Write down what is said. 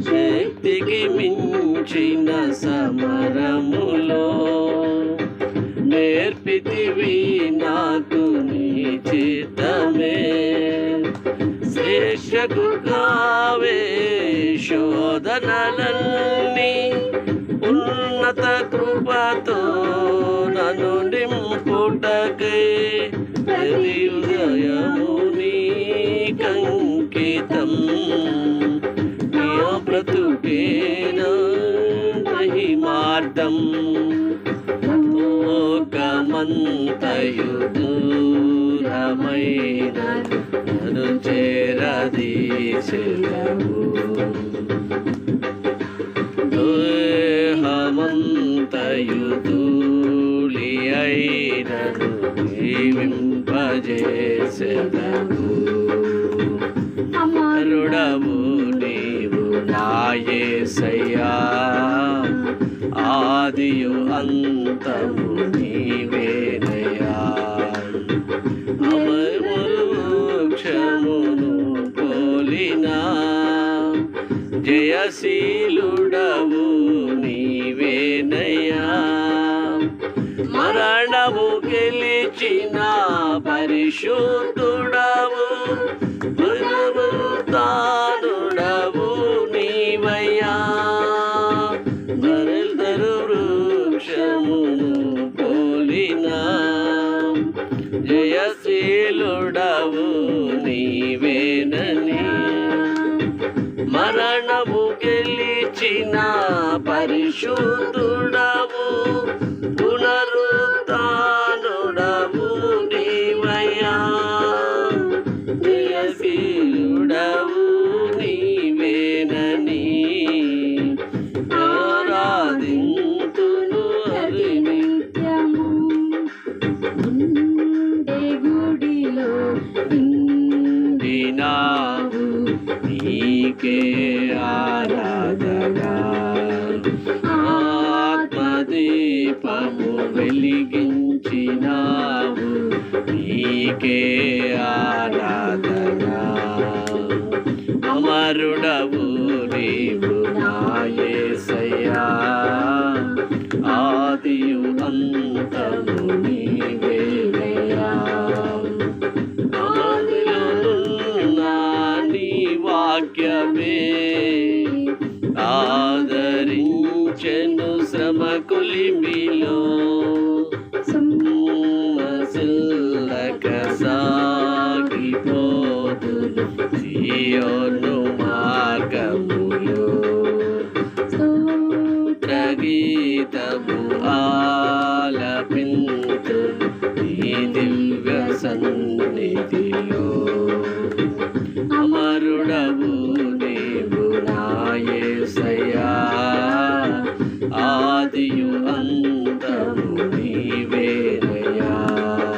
శక్తికి మించిన సమరములో నేర్పితివి నాకు నీ చిత్తమే. శిక్షకు కావే శోధనలన్నీ ఉన్నత కృపతో నన్ను నింపుటకై ప్రతి ఉదయము నీకంకితం. నీ బ్రతుకేనా మహిమార్థం లోకమంతయు దూరమైన నన్ను చేరదీసెదవు. దేహమంతయు ధూళి అయినను జీవింపజేసెదవు. అమరుడవు నీవు నా యేసయ్యా, ఆదియు అంతము నీవేనయ్యా. అమరవృక్షమును పోలిన జయశీలుడవు నీవేనయ్యా. మరణము గెలిచిన పరిశుద్ధుడవు పునరుత్థానుడవు నీవయ్యా. మరల్దరు వృక్షమును పోలిన జయశీలుడవు నీవేనని. మరణము గెలిచిన పరిశుద్ధుడవు పునరుత్థానుడవు నీవయ్యా. జయశీలుడవు నీవేనని ఆరాధింతును హరి నిత్యము. గుడిలో ఇండినావు నీకే ఆరాధన. ఆత్మదీపము వెలిగించినావు నీకే ఆరాధన. అమరుడవు నీవు నా యేసయ్యా, ఆదియు అంతము నీవేనయ్యా. ఆదిలోనున్న నీ వాక్యమే ఆదరించెను శ్రమ కొలిమిలో. సొమ్మసిల్లక సాగిపోదును సియోను మార్గములో. స్తోత్రగీతము ఆలపింతును నీ దివ్య సన్నిధిలో. అమరుడవు నీవు నా యేసయ్యా, ఆదియు